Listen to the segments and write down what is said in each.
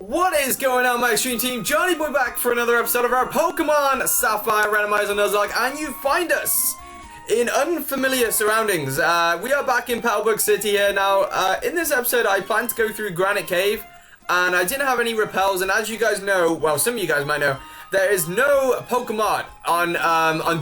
What is going on, my extreme team? Johnny Boy back for another episode of our Pokemon Sapphire, Randomizer, Nuzlocke, and you find us in unfamiliar surroundings. We are back in Petalburg City here now. In this episode, I plan to go through Granite Cave, and I didn't have any repels. And as you guys know, well, some of you guys might know, there is no Pokemon on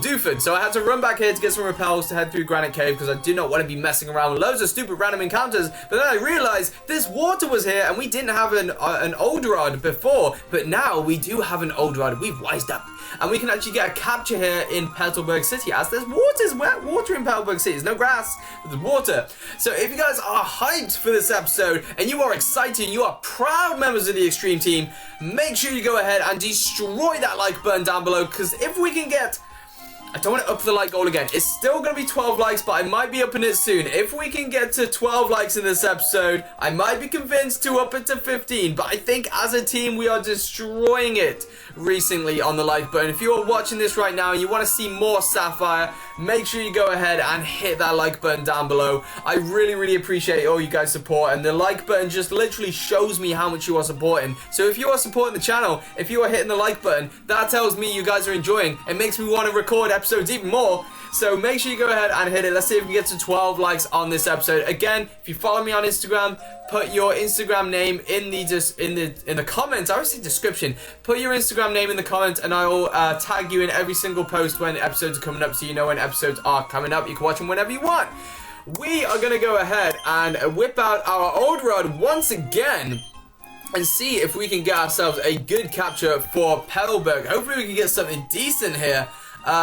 Dooford, so I had to run back here to get some repels to head through Granite Cave because I do not want to be messing around with loads of stupid random encounters. But then I realized this water was here and we didn't have an Oldrod before, but now we do have an Oldrod. We've wised up. And we can actually get a capture here in Petalburg City as there's water in Petalburg City. There's no grass, but there's water. So if you guys are hyped for this episode and you are excited, you are proud members of the Extreme Team, make sure you go ahead and destroy that like button down below, because if we can get, I don't want to up the like goal again. It's still going to be 12 likes, but I might be upping it soon. If we can get to 12 likes in this episode, I might be convinced to up it to 15. But I think as a team, we are destroying it recently on the like button. If you are watching this right now and you want to see more Sapphire, make sure you go ahead and hit that like button down below. I really appreciate all you guys' support. And the like button just literally shows me how much you are supporting. So if you are supporting the channel, if you are hitting the like button, that tells me you guys are enjoying. It makes me want to record episodes even more. So make sure you go ahead and hit it. Let's see if we get to 12 likes on this episode. Again, if you follow me on Instagram, put your Instagram name in the comments. I always say description. Put your Instagram name in the comments and I will tag you in every single post when episodes are coming up, so you know when episodes are coming up. You can watch them whenever you want. We are going to go ahead and whip out our Oldrod once again and see if we can get ourselves a good capture for Petalburg. Hopefully we can get something decent here.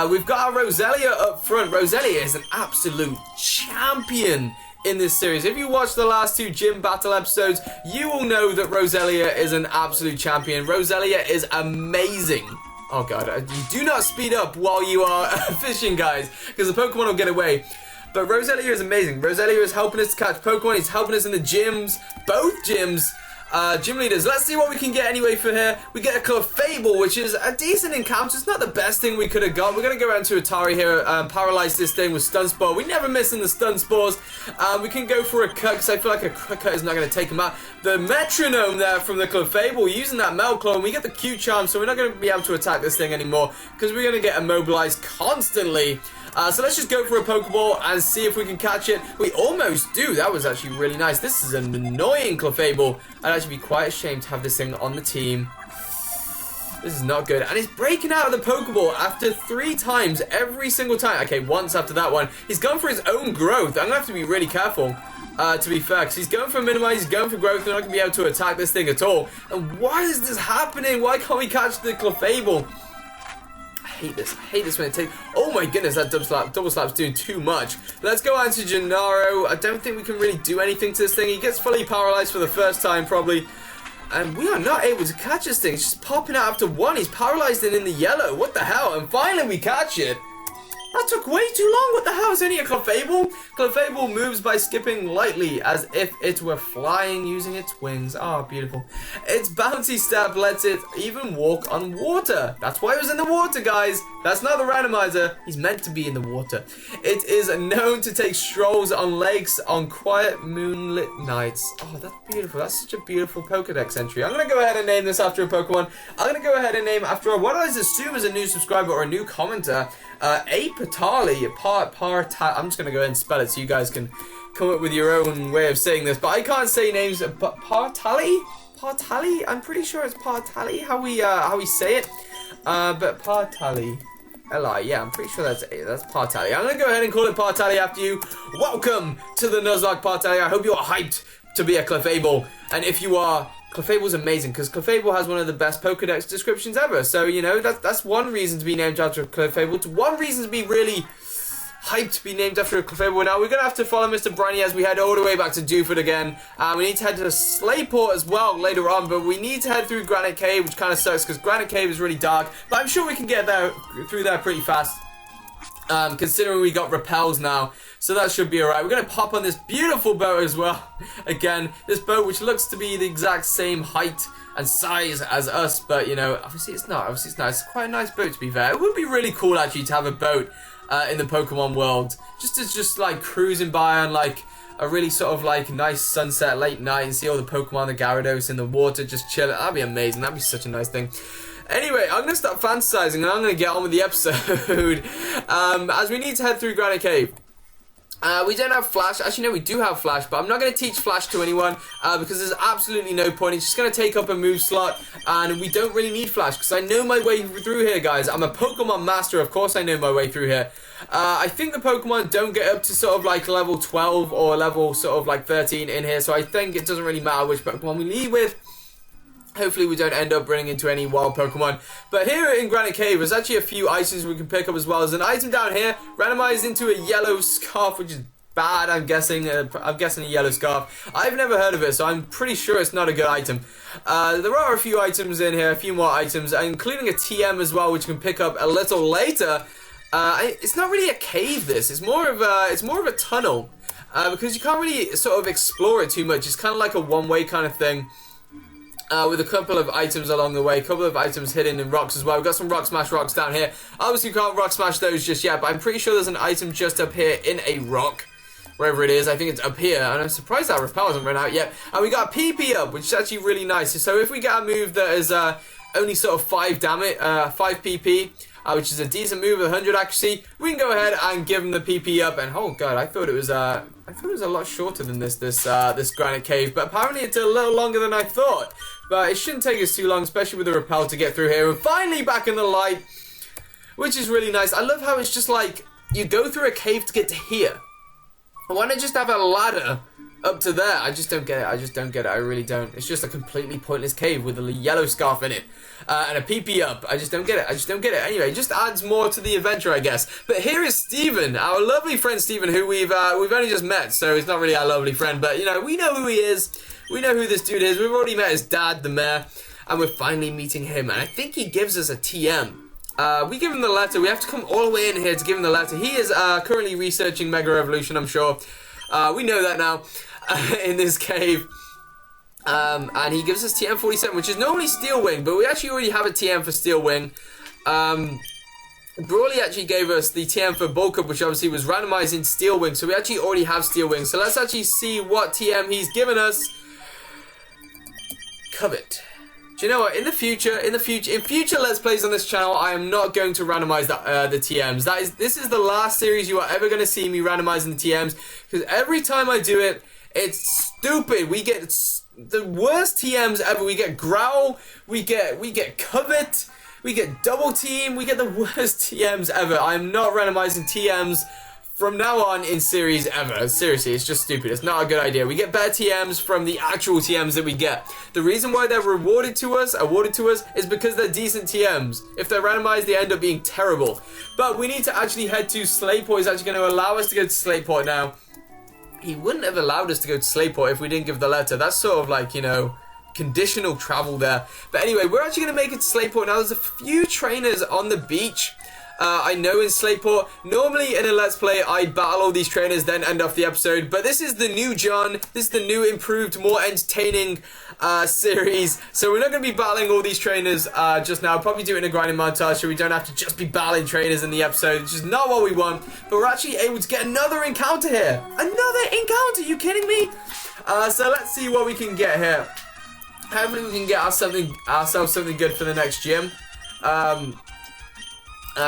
We've got our Roselia up front. Roselia is an absolute champion in this series. If you watch the last two gym battle episodes, you will know that Roselia is an absolute champion. Roselia is amazing. Oh god, you do not speed up while you are fishing, guys, because the Pokemon will get away. But Roselia is amazing. Roselia is helping us to catch Pokemon. He's helping us in the gyms, both gyms. Gym leaders. Let's see what we can get anyway for here. We get a Clefable, which is a decent encounter. It's not the best thing we could have got. We're going to go around to Atari here, paralyze this thing with Stun Spore. We never miss in the Stun Spores. We can go for a cut, because I feel like a cut is not going to take him out. The Metronome there from the Clefable, using that Melclone. We get the Q-Charm, so we're not going to be able to attack this thing anymore, because we're going to get immobilized constantly. So let's just go for a Pokeball and see if we can catch it. We almost do. That was actually really nice. This is an annoying Clefable. I'd actually be quite ashamed to have this thing on the team. This is not good. And he's breaking out of the Pokeball after 3 times, every single time. Okay, once after that one. He's gone for his own growth. I'm going to have to be really careful, to be fair, because he's going for minimize, he's going for growth. They're not going to be able to attack this thing at all. And why is this happening? Why can't we catch the Clefable? I hate this when it takes. Oh my goodness, that double slap's doing too much. Let's go on to Gennaro. I don't think we can really do anything to this thing. He gets fully paralyzed for the first time probably, and we are not able to catch this thing. It's just popping out after one. He's paralyzed and in the yellow. What the hell? And finally we catch it. That took way too long. What the hell? Is only a Clefable? Clefable moves by skipping lightly as if it were flying using its wings. Ah, beautiful. Its bouncy step lets it even walk on water. That's why it was in the water, guys. That's not the randomizer. He's meant to be in the water. It is known to take strolls on lakes on quiet moonlit nights. Oh, that's beautiful. That's such a beautiful Pokedex entry. I'm going to go ahead and name this after a Pokemon. I'm going to go ahead and name after what I assume is a new subscriber or a new commenter. Patali, I'm just going to go ahead and spell it so you guys can come up with your own way of saying this, but I can't say names. But Partali? I'm pretty sure it's Partali, how we say it. But Partali. Li, yeah, I'm pretty sure that's Partali. I'm going to go ahead and call it Partali after you. Welcome to the Nuzlocke, Partali. I hope you are hyped to be a Clefable, and if you are, Clefable's amazing, because Clefable has one of the best Pokedex descriptions ever. So, you know, that's one reason to be named after a Clefable. One reason to be really hyped to be named after a Clefable. Now, we're going to have to follow Mr. Briny as we head all the way back to Dooford again. We need to head to the Slayport as well later on, but we need to head through Granite Cave, which kind of sucks, because Granite Cave is really dark. But I'm sure we can get there through there pretty fast, considering we got repels now. So that should be alright. We're going to pop on this beautiful boat as well. Again, this boat which looks to be the exact same height and size as us, but you know, obviously it's not. Obviously it's not. It's quite a nice boat, to be fair. It would be really cool actually to have a boat in the Pokemon world. Just like cruising by on like a really sort of like nice sunset late night and see all the Pokemon, the Gyarados in the water just chilling. That'd be amazing. That'd be such a nice thing. Anyway, I'm going to stop fantasizing and I'm going to get on with the episode. As we need to head through Granite Cave. We don't have Flash. Actually, no, we do have Flash, but I'm not going to teach Flash to anyone because there's absolutely no point. It's just going to take up a move slot, and we don't really need Flash because I know my way through here, guys. I'm a Pokemon master. Of course I know my way through here. I think the Pokemon don't get up to sort of like level 12 or level sort of like 13 in here, so I think it doesn't really matter which Pokemon we lead with. Hopefully we don't end up running into any wild Pokemon. But here in Granite Cave, there's actually a few items we can pick up as well. There's an item down here, randomized into a yellow scarf, which is bad, I'm guessing. I'm guessing a yellow scarf. I've never heard of it, so I'm pretty sure it's not a good item. There are a few items in here, a few more items, including a TM as well, which you can pick up a little later. It's not really a cave, this. It's more of a tunnel. Because you can't really sort of explore it too much. It's kind of like a one-way kind of thing. With a couple of items along the way, a couple of items hidden in rocks as well. We've got some Rock Smash rocks down here. Obviously, we can't Rock Smash those just yet, but I'm pretty sure there's an item just up here in a rock. Wherever it is, I think it's up here, and I'm surprised that Repel hasn't run out yet. And we got PP up, which is actually really nice. So if we get a move that is only sort of 5 PP, which is a decent move with 100 accuracy, we can go ahead and give him the PP up. And oh god, I thought it was a lot shorter than this Granite Cave, but apparently it's a little longer than I thought. But it shouldn't take us too long, especially with the Repel to get through here. And finally back in the light, which is really nice. I love how it's just like you go through a cave to get to here. Why not just have a ladder up to there? I just don't get it. I really don't. It's just a completely pointless cave with a yellow scarf in it and a PP up. I just don't get it. Anyway, it just adds more to the adventure, I guess. But here is Steven, our lovely friend Steven, who we've only just met, so he's not really our lovely friend, but you know, we know who he is. We know who this dude is. We've already met his dad, the mayor, and we're finally meeting him. And I think he gives us a TM. We give him the letter. We have to come all the way in here to give him the letter. He is currently researching Mega Evolution, I'm sure. We know that now in this cave. And he gives us TM 47, which is normally Steel Wing, but we actually already have a TM for Steel Wing. Brawly actually gave us the TM for Bulk Up, which obviously was randomized in Steel Wing, so we actually already have Steel Wing. So let's actually see what TM he's given us. Covet. Do you know what? In future Let's Plays on this channel, I am not going to randomize the TMs. This is the last series you are ever going to see me randomizing the TMs, because every time I do it, it's stupid. We get the worst TMs ever. We get Growl, we get Covet, we get Double Team, we get the worst TMs ever. I am not randomizing TMs from now on in series ever. Seriously, it's just stupid. It's not a good idea. We get better TMs from the actual TMs that we get. The reason why they're awarded to us, is because they're decent TMs. If they're randomized, they end up being terrible. But we need to actually head to Slateport. He's actually going to allow us to go to Slateport now. He wouldn't have allowed us to go to Slateport if we didn't give the letter. That's sort of like, you know, conditional travel there. But anyway, we're actually going to make it to Slateport. Now, there's a few trainers on the beach. I know in Slateport, normally in a Let's Play, I'd battle all these trainers, then end off the episode, but this is the new John, this is the new, improved, more entertaining series, so we're not going to be battling all these trainers just now. I'll probably do it in a grinding montage, so we don't have to just be battling trainers in the episode, which is not what we want, but we're actually able to get another encounter here. Another encounter, you kidding me? So let's see what we can get here. Hopefully we can get ourselves something good for the next gym.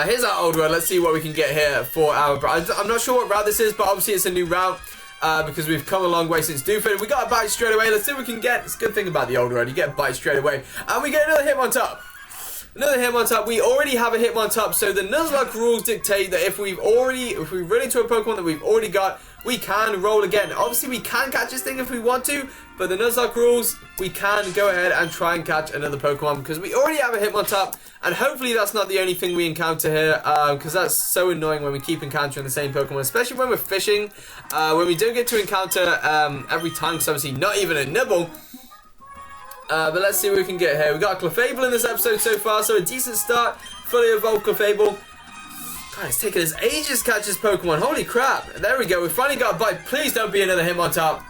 Here's our old route. Let's see what we can get here for our... I'm not sure what route this is, but obviously it's a new route because we've come a long way since Doofenshmirtz. We got a bite straight away. Let's see what we can get. It's a good thing about the old road. You get a bite straight away. And we get another Hitmontop. Another Hitmontop. We already have a Hitmontop, so the Nuzlocke rules dictate that if we run into a Pokemon that we've already got, we can roll again. Obviously, we can catch this thing if we want to, but the Nuzlocke rules, we can go ahead and try and catch another Pokemon because we already have a Hitmontop, and hopefully that's not the only thing we encounter here, because that's so annoying when we keep encountering the same Pokemon, especially when we're fishing, when we don't get to encounter every time, because obviously not even a nibble. But let's see what we can get here. We got a Clefable in this episode so far, so a decent start. Fully evolved Clefable. God, it's taken us ages to catch this Pokemon. Holy crap. There we go. We finally got a bite. Please don't be another Hitmontop.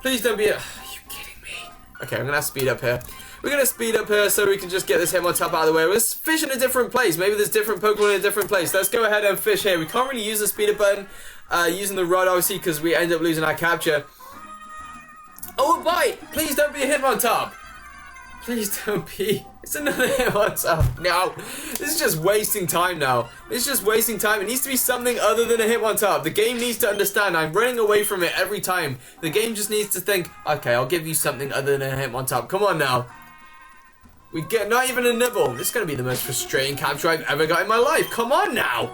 Please don't be a... Are you kidding me? Okay, I'm gonna have to speed up here. We're gonna speed up here so we can just get this Hitmontop out of the way. Let's fish in a different place. Maybe there's different Pokemon in a different place. Let's go ahead and fish here. We can't really use the speed up button using the rod, obviously, because we end up losing our capture. Oh, a bite! Please don't be a Hitmontop. Please don't be. It's another Hitmontop. No, this is just wasting time now. It's just wasting time. It needs to be something other than a Hitmontop. The game needs to understand I'm running away from it every time. The game just needs to think, okay, I'll give you something other than a Hitmontop. Come on now. We get not even a nibble. This is going to be the most frustrating capture I've ever got in my life. Come on now.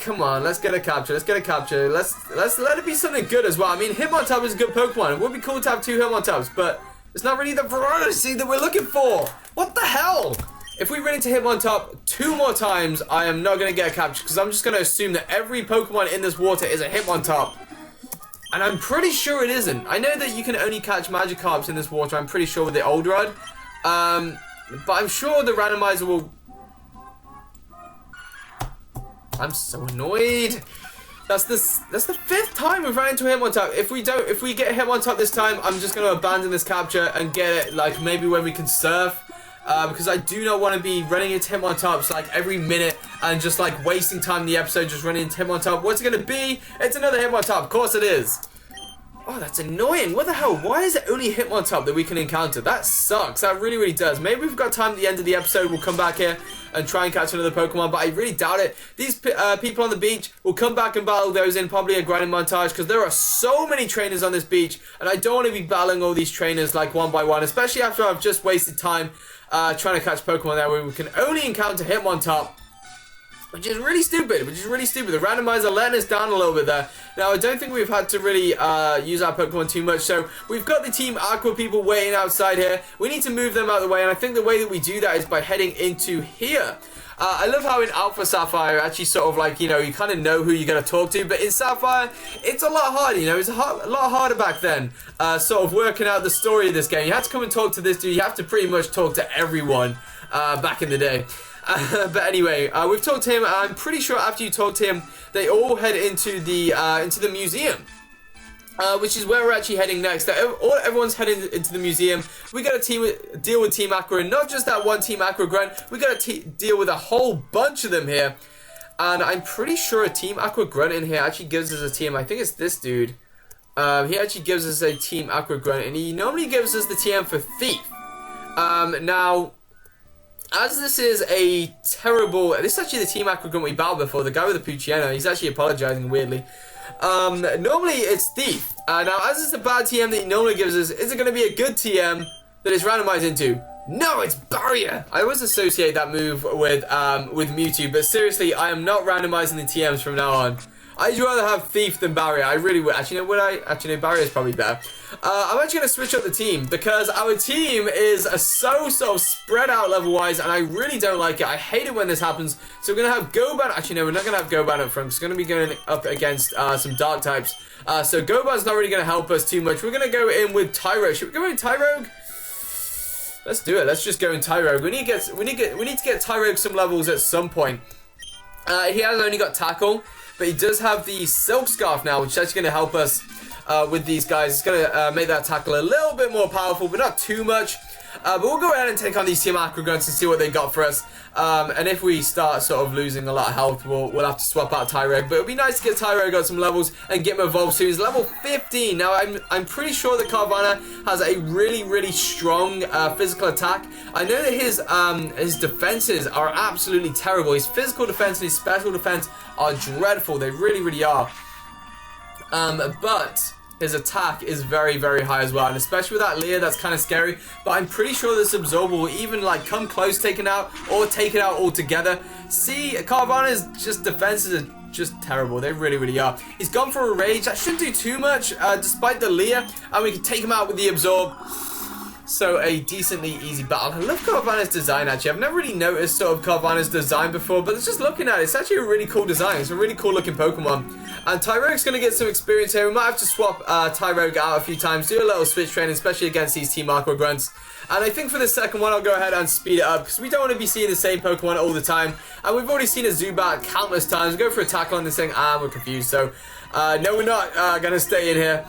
Come on. Let's get a capture. Let's get a capture. Let's let it be something good as well. I mean, Hitmontop is a good Pokemon. It would be cool to have 2 Hitmontops, but it's not really the variety that we're looking for. What the hell? If we run into Hitmontop 2 more times, I am not going to get a capture because I'm just going to assume that every Pokemon in this water is a Hitmontop. And I'm pretty sure it isn't. I know that you can only catch Magikarps in this water. I'm pretty sure with the old rod. But I'm sure the randomizer will... I'm so annoyed. That's the 5th time we've run into Hitmontop. If we get Hitmontop this time, I'm just going to abandon this capture and get it like maybe when we can surf. Because I do not want to be running into Hitmontops like every minute and just like wasting time in the episode just running into Hitmontop. What's it going to be? It's another Hitmontop. Of course it is. Oh, that's annoying. What the hell? Why is it only Hitmontop that we can encounter? That sucks. That really, really does. Maybe we've got time at the end of the episode. We'll come back here and try and catch another Pokemon, but I really doubt it. These people on the beach will come back and battle those in probably a grinding montage because there are so many trainers on this beach, and I don't want to be battling all these trainers like one by one, especially after I've just wasted time trying to catch Pokemon there where we can only encounter Hitmontop. Which is really stupid, The randomizer letting us down a little bit there. Now, I don't think we've had to really use our Pokemon too much, so we've got the Team Aqua people waiting outside here. We need to move them out of the way, and I think the way that we do that is by heading into here. I love how in Alpha Sapphire, actually sort of like, you know, you kind of know who you're going to talk to, but in Sapphire, it's a lot harder, you know, it's a lot harder back then, sort of working out the story of this game. You have to come and talk to this dude, you have to pretty much talk to everyone back in the day. But anyway, we've talked to him. I'm pretty sure after you talk to him, they all head into the museum, which is where we're actually heading next. Everyone's heading into the museum. We got to deal with Team Aqua, and not just that one Team Aqua grunt. We got to deal with a whole bunch of them here. And I'm pretty sure a Team Aqua grunt in here actually gives us a team. I think it's this dude. He actually gives us a Team Aqua grunt, and he normally gives us the TM for Thief. Now, as this is a terrible... This is actually the Team Aqua grunt we battled before, the guy with the Puchiana. He's actually apologizing weirdly. Normally it's Thief. Now, as it's a bad TM that he normally gives us, is it going to be a good TM that it's randomized into? No, it's Barrier! I always associate that move with Mewtwo, but seriously, I am not randomizing the TMs from now on. I'd rather have Thief than Barrier. I really would. Actually, no, would I? Actually, no, Barrier is probably better. I'm actually going to switch up the team because our team is so sort of spread out level-wise, and I really don't like it. I hate it when this happens. So we're going to have Goban. Actually, no, we're not going to have Goban up front. It's going to be going up against some Dark types. So Goban's not really going to help us too much. We're going to go in with Tyrogue. Should we go in Tyrogue? Let's do it. Let's just go in Tyrogue. We need to get Tyrogue some levels at some point. He has only got Tackle, but he does have the Silk Scarf now, which is actually going to help us with these guys. It's going to make that Tackle a little bit more powerful, but not too much. But we'll go ahead and take on these Team Aqua grunts and see what they got for us. And if we start sort of losing a lot of health, we'll have to swap out Tyrogue. But it'll be nice to get Tyrogue on some levels and get him evolved soon. He's level 15. Now, I'm pretty sure that Carvanha has a really, really strong physical attack. I know that his defenses are absolutely terrible. His physical defense and his special defense are dreadful. They really, really are. But his attack is very, very high as well, and especially with that Leer, that's kind of scary. But I'm pretty sure this Absorb will even like come close, take it out, or take it out altogether. See, Carvanha's just defenses are just terrible. They really, really are. He's gone for a Rage. That shouldn't do too much, despite the Leer, and we can take him out with the Absorb. So a decently easy battle. I love Carvanha's design actually. I've never really noticed sort of Carvanha's design before, but just looking at it, it's actually a really cool design. It's a really cool looking Pokemon. And Tyrogue's going to get some experience here. We might have to swap Tyrogue out a few times, do a little switch training, especially against these Team Aqua grunts. And I think for the second one, I'll go ahead and speed it up because we don't want to be seeing the same Pokemon all the time. And we've already seen a Zubat countless times. We'll go for a Tackle on this thing, and we're confused. So, no, we're not going to stay in here.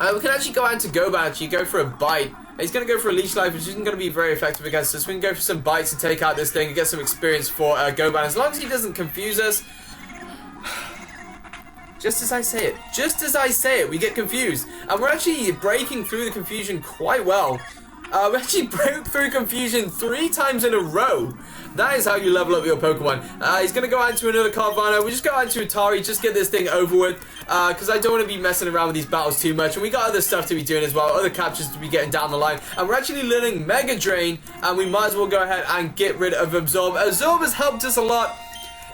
We can actually go out to Goban, actually go for a bite. He's going to go for a leech life, which isn't going to be very effective against us. We can go for some bites and take out this thing and get some experience for Goban. As long as he doesn't confuse us. Just as I say it, we get confused. And we're actually breaking through the confusion quite well. We actually broke through confusion 3 times in a row. That is how you level up your Pokemon. He's going to go out into another Carvanha. We just go out into Atari, just get this thing over with. Because I don't want to be messing around with these battles too much. And we got other stuff to be doing as well. Other captures to be getting down the line. And we're actually learning Mega Drain. And we might as well go ahead and get rid of Absorb. Absorb has helped us a lot.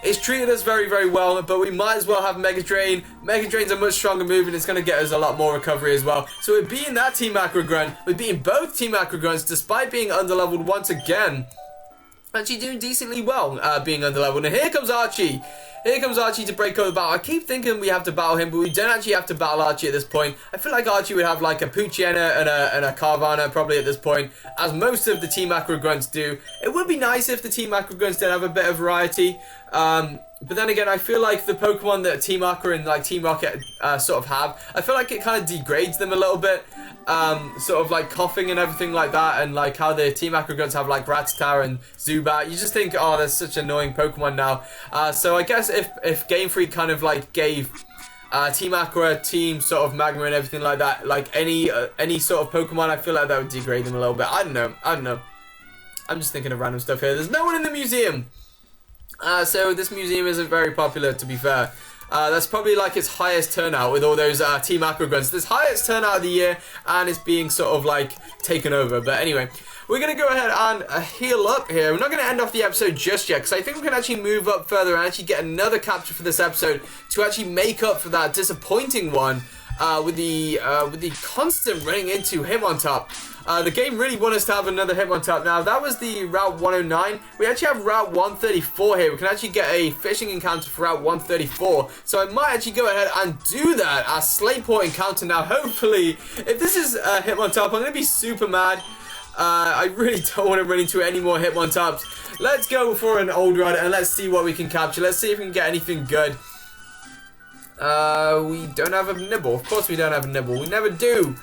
It's treated us very, very well, but we might as well have Mega Drain. Mega Drain's a much stronger move, and it's going to get us a lot more recovery as well. So we're beating that Team Acro Grunt. We're beating both Team Acro Grunts, despite being underleveled once again. Actually doing decently well, being underleveled. And here comes Archie. Here comes Archie to break up the battle. I keep thinking we have to battle him, but we don't actually have to battle Archie at this point. I feel like Archie would have like a Poochyena and a Carvanha probably at this point, as most of the Team Acro Grunts do. It would be nice if the Team Acro Grunts did have a bit of variety. But then again, I feel like the Pokemon that Team Aqua and like Team Rocket sort of have, I feel like it kind of degrades them a little bit. Sort of like coughing and everything like that, and like how the Team Acro Grunts have like Rattata and Zubat. You just think, oh, there's such annoying Pokemon now. So I guess if Game Freak kind of like gave Team Aqua, Team sort of Magma and everything like that, like any sort of Pokemon, I feel like that would degrade them a little bit. I don't know. I'm just thinking of random stuff here. There's no one in the museum. So this museum isn't very popular, to be fair. That's probably like its highest turnout with all those Team Acro Grunts. This highest turnout of the year, and it's being sort of like taken over. But anyway, we're going to go ahead and heal up here. We're not going to end off the episode just yet, because I think we can actually move up further and actually get another capture for this episode to actually make up for that disappointing one with the constant running into Hitmontop. The game really wanted us to have another Hitmontop. Now, that was the Route 109. We actually have Route 134 here. We can actually get a fishing encounter for Route 134. So I might actually go ahead and do that as Slateport encounter. Now, hopefully, if this is Hitmontop, I'm going to be super mad. I really don't want to run into any more Hitmontops. Let's go for an old run and let's see what we can capture. Let's see if we can get anything good. We don't have a nibble. Of course we don't have a nibble. We never do.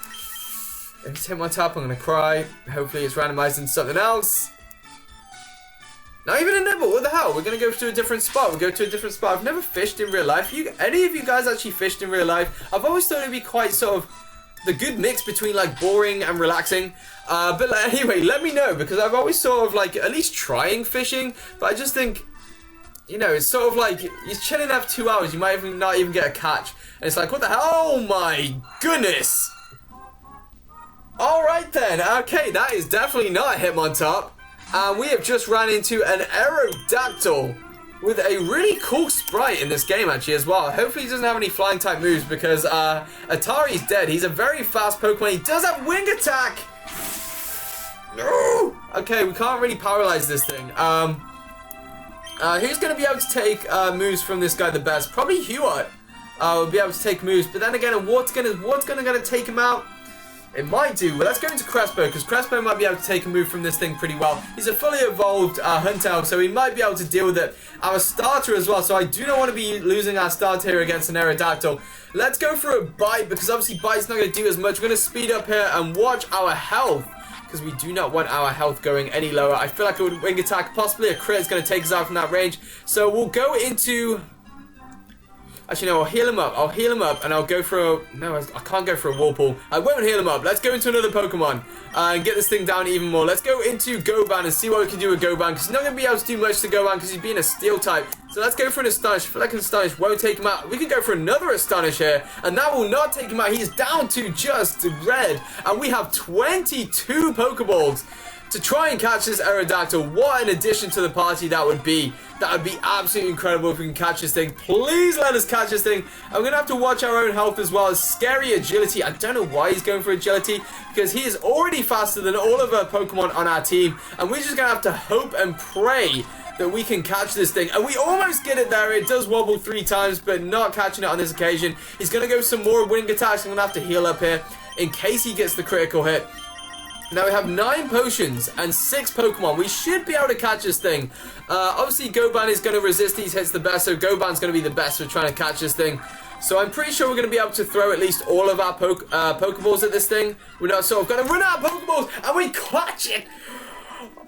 If it's Hitmontop, I'm going to cry. Hopefully it's randomized into something else. Not even a nibble. What the hell? We're going to go to a different spot. We'll go to a different spot. I've never fished in real life. Any of you guys actually fished in real life? I've always thought it would be quite sort of the good mix between like boring and relaxing. But like, anyway, let me know, because I've always sort of like at least trying fishing. But I just think, you know, it's sort of like you're chilling there for 2 hours. You might even not even get a catch. And it's like, what the hell? Oh my goodness. Alright then, okay, that is definitely not a Hitmontop. And we have just ran into an Aerodactyl with a really cool sprite in this game actually as well. Hopefully he doesn't have any flying type moves, because Atari's dead. He's a very fast Pokemon. He does have Wing Attack! No! Okay, we can't really paralyze this thing. Who's going to be able to take moves from this guy the best? Probably Huart will be able to take moves, but then again, what's gonna take him out? It might do. Well, let's go into Crespo, because Crespo might be able to take a move from this thing pretty well. He's a fully evolved Hunter, so he might be able to deal with it. Our starter as well, so I do not want to be losing our starter here against an Aerodactyl. Let's go for a Bite, because obviously Bite's not going to do as much. We're going to speed up here and watch our health, because we do not want our health going any lower. I feel like a Wing Attack, possibly a crit, is going to take us out from that range. So we'll go into... Actually, no, I'll heal him up, and I'll go for a... No, I can't go for a Whirlpool. I won't heal him up. Let's go into another Pokemon and get this thing down even more. Let's go into Goban and see what we can do with Goban, because he's not going to be able to do much to Goban because he's being a Steel type. So let's go for an Astonish. I feel like an Astonish won't take him out. We can go for another Astonish here, and that will not take him out. He's down to just red, and we have 22 Pokeballs to try and catch this Aerodactyl. What an addition to the party that would be. That would be absolutely incredible if we can catch this thing. Please let us catch this thing. I'm going to have to watch our own health as well as scary agility. I don't know why he's going for agility, because he is already faster than all of our Pokemon on our team. And we're just going to have to hope and pray that we can catch this thing. And we almost get it there. It does wobble 3 times, but not catching it on this occasion. He's going to go some more Wing Attacks. I'm going to have to heal up here in case he gets the critical hit. Now we have 9 potions and 6 Pokemon. We should be able to catch this thing. Obviously, Goban is going to resist these hits the best, so Goban's going to be the best for trying to catch this thing. So I'm pretty sure we're going to be able to throw at least all of our Pokeballs at this thing. We're not sort of going to run out of Pokeballs, and we catch it.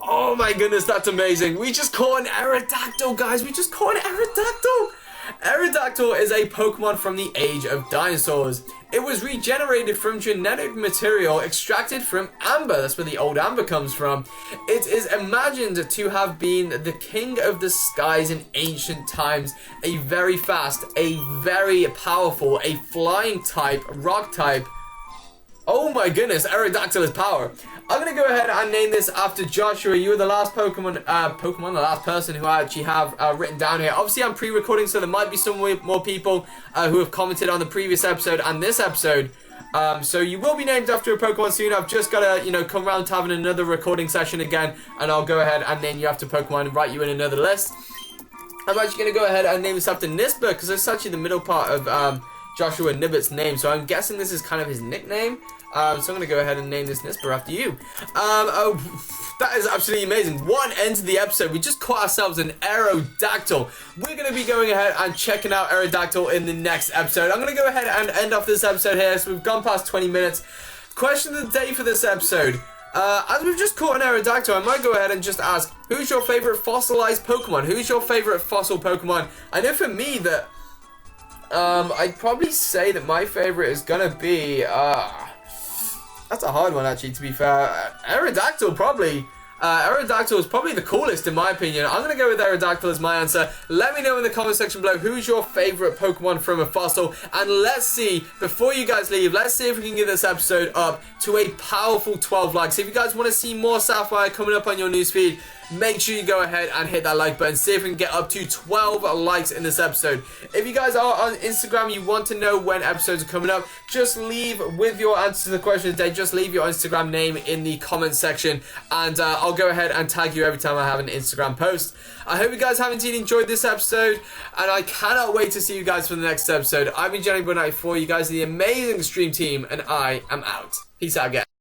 Oh my goodness, that's amazing. We just caught an Aerodactyl, guys. We just caught an Aerodactyl. Aerodactyl is a Pokemon from the age of dinosaurs. It was regenerated from genetic material extracted from amber. That's where the old amber comes from. It is imagined to have been the king of the skies in ancient times. A very fast, a very powerful, a flying type, rock type. Oh my goodness, Aerodactyl is power. I'm going to go ahead and name this after Joshua. You were the last the last person who I actually have written down here. Obviously, I'm pre-recording, so there might be some more people who have commented on the previous episode and this episode. So you will be named after a Pokemon soon. I've just got to, come around to having another recording session again, and I'll go ahead and name you after Pokemon and write you in another list. I'm actually going to go ahead and name this after Nisba, because it's actually the middle part of Joshua Nibbett's name, so I'm guessing this is kind of his nickname. So I'm going to go ahead and name this Nisba after you. That is absolutely amazing. What an end to the episode. We just caught ourselves an Aerodactyl. We're going to be going ahead and checking out Aerodactyl in the next episode. I'm going to go ahead and end off this episode here. So we've gone past 20 minutes. Question of the day for this episode. As we've just caught an Aerodactyl, I might go ahead and just ask, who's your favorite fossilized Pokemon? Who's your favorite fossil Pokemon? I know for me that I'd probably say that my favorite is going to be... that's a hard one, actually, to be fair. Aerodactyl, probably. Aerodactyl is probably the coolest, in my opinion. I'm going to go with Aerodactyl as my answer. Let me know in the comment section below who's your favorite Pokemon from a fossil. And let's see, before you guys leave, let's see if we can get this episode up to a powerful 12 likes. If you guys want to see more Sapphire coming up on your newsfeed, make sure you go ahead and hit that like button. See if we can get up to 12 likes in this episode. If you guys are on Instagram, you want to know when episodes are coming up, just leave with your answer to the question of the day. Just leave your Instagram name in the comment section, and I'll go ahead and tag you every time I have an Instagram post. I hope you guys have indeed enjoyed this episode, and I cannot wait to see you guys for the next episode. I've been Johnny Boy 94. You guys are the amazing stream team, and I am out. Peace out, guys.